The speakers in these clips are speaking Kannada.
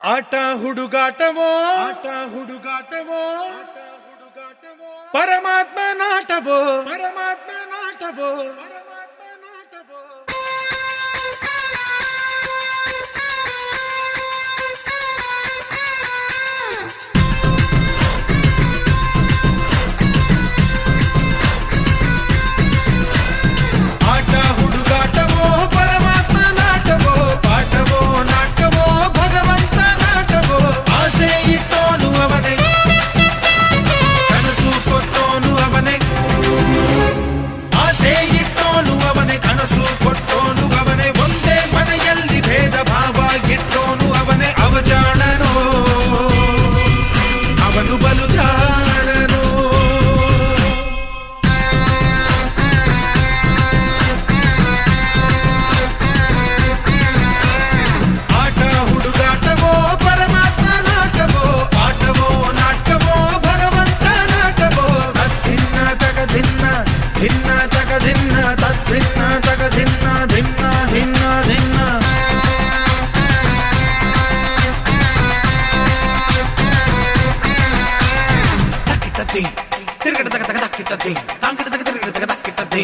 ಆಟ ಹುಡುಗಾಟವೋ ಆಟ ಹುಡುಗಾಟವೋ ಪರಮಾತ್ಮ ನಾಟವೋ ಪರಮಾತ್ಮ ನಾಟವೋ ಪರಮಾತ್ಮ ನಾಟವೋ. ಆಟ ಹುಡುಗಾಟವೋ ಪರಮಾತ್ಮ ನಾಟವೋ ಪಾಠವೋ ನಾಟವೋ ಭಗವಂತ ನಾಟವೋ. ಆಸೆ ಇಟ್ಟೋನು ಅವನೇ ಕನಸು ಕೊಟ್ಟೋನು ಅವನೇ. ಆಸೆ ಇಟ್ಟೋನು ಅವನೇ ಕನಸು ಕೊಟ್ಟೋನು ಅವನೇ. ಒಂದೇ ಮನೆಯಲ್ಲಿ ಭೇದ ಭಾವ ಇಟ್ಟೋನು ಅವನೇ. ಅವಜಾಣನೋ ಅವನು ಬಲು ಜಾಣನೋ. ಆಟ ಹುಡುಗಾಟವೋ ಪರಮಾತ್ಮ ನಾಟವೋ ಪಾಠವೋ ನಾಟವೋ ಭಗವಂತ ನಾಟವೋ. ತದ್ಭಿನ್ನ ತಗಧಿನ್ನ ಭಿನ್ನ ತಗಧಿನ್ನ ತದ್ಭಿನ್ನ ತಗಧಿನ್ನ ಭಿನ್ನ ಭಿನ್ನ ಭಿನ್ನ. ತಕ್ಕಿಟ್ಟತಿ ತಿರುಗಡ ತಗ ತಗ ತಕ್ಕಿಟ್ಟತಿ ತಾಂಗಿಡ ತಗ ತಿರುಗಡ ತಗ ತಕ್ಕಿಟ್ಟತಿ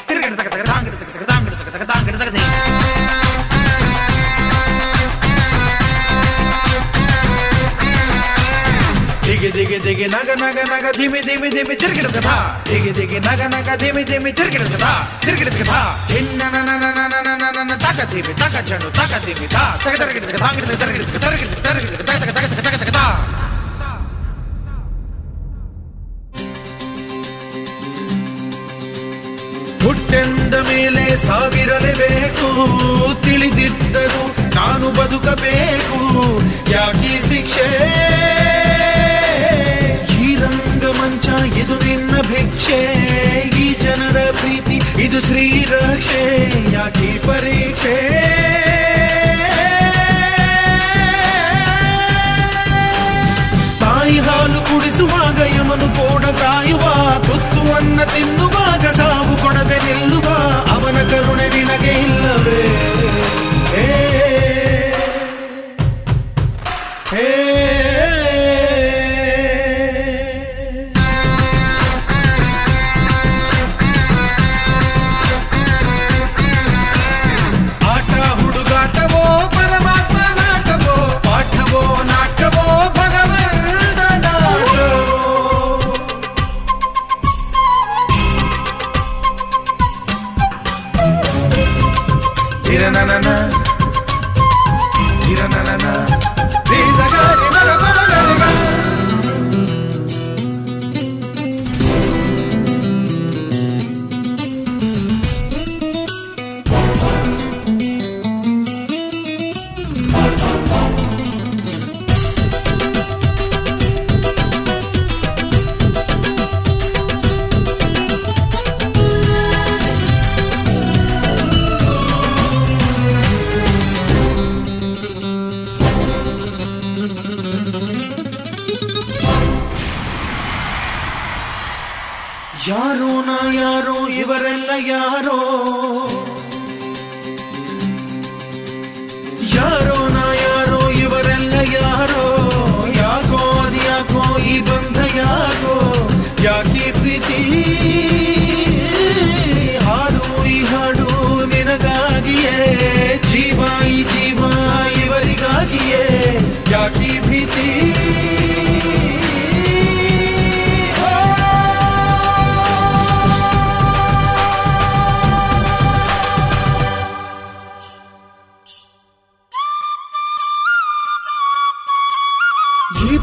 ತಿರುಗಡ ತಗ ತಗ ತಾಂಗಿಡ ತಗ ತಗ ತಾಂಗಿಡ ತಗ ತಗ ತಾಂಗಿಡ ತಗತಿ. ದಿಗಿ ದಿಗಿ ದಿಗಿ ನಗ ನಗ ನಗ ಧಿಮಿ ಧಿಮಿ ಧಿಮಿ ತಿರುಗಿಡದ ಧಾ. ದಿಗಿ ದಿಗಿ ನಗ ನಗ ಧಿಮಿ ಧಿಮಿ ತಿರುಗಿಡದ ಧಾ ತಿರುಗಿಡದ ಧಾ. ಧಿನ್ನ ನನ ನನ ನನ ನನ ನನ ತಕ ಧಿಮಿ ತಕ ಚಂಡು ತಕ ಧಿಮಿ ಧಾ ತಗ ತರಗಿಡದ ತಾಂಗಿಡ ತಗ ತರಗಿಡದ ತರಗಿಡದ ತರಗಿಡದ ತಗ ತಗ ತಗ ತಗ ತಗ ಧಾ. ಹುಟ್ಟೆಂದ ಮೇಲೆ ಸಾವಿರಲೇಬೇಕು ತಿಳಿದಿದ್ದರು ನಾನು ಬದುಕಬೇಕು. ಯಾಕೀ ಶಿಕ್ಷೆ ಈ ರಂಗಮಂಚ ಇದು ನಿನ್ನ ಭಿಕ್ಷೆ. ಈ ಜನರ ಪ್ರೀತಿ ಇದು ಶ್ರೀರಕ್ಷೆ. ಯಾಕೀ ಪರೀಕ್ಷೆ ತಾಯಿ ಹಾಲು ಕುಡಿಸುವಾಗ ಯಮನು ಕೋಡ ಕಾಯುವ. ತುತ್ತುವನ್ನ ತಿನ್ನುವಾಗ ಸಾವು ಕೊಡದೆ ನಿಲ್ಲುವ. ಅವನ ಕರುಣೆ ನಿನಗೆ ಇಲ್ಲವೇ ಹೇ ಹೇ. ಆಟ ಹುಡುಗಾಟವೋ ಪರಮಾತ್ಮ ನಾಟವೋ ಪಾಠವೋ ನಾಟವೋ ಭಗವಂತ ನಾಟವೋ. ಧಿರನನನ ಧಿರನನನ ರಿ ಸ ಗ ರಿ ಮ ಗ ಮ ಗ ರಿ ಗ. ಯಾರೋ ನಾ ಯಾರೋ ಇವರೆಲ್ಲ ಯಾರೋ. ಯಾರೋ ನಾ ಯಾರೋ ಇವರೆಲ್ಲ ಯಾರೋ. ಯಾಕೋ ಅದ್ಯಾಕೋ ಈ ಬಂಧ ಯಾಕೋ. ಯಾಕಿ ಪ್ರೀತಿ ಹಾಡು ಈ ಹಾಡು ನಿನಗಾಗಿಯೇ. ಜೀವ ಈ ಜೀವ ಇವರಿಗಾಗಿಯೇ. ಯಾಕಿ ಭೀತಿ ಈ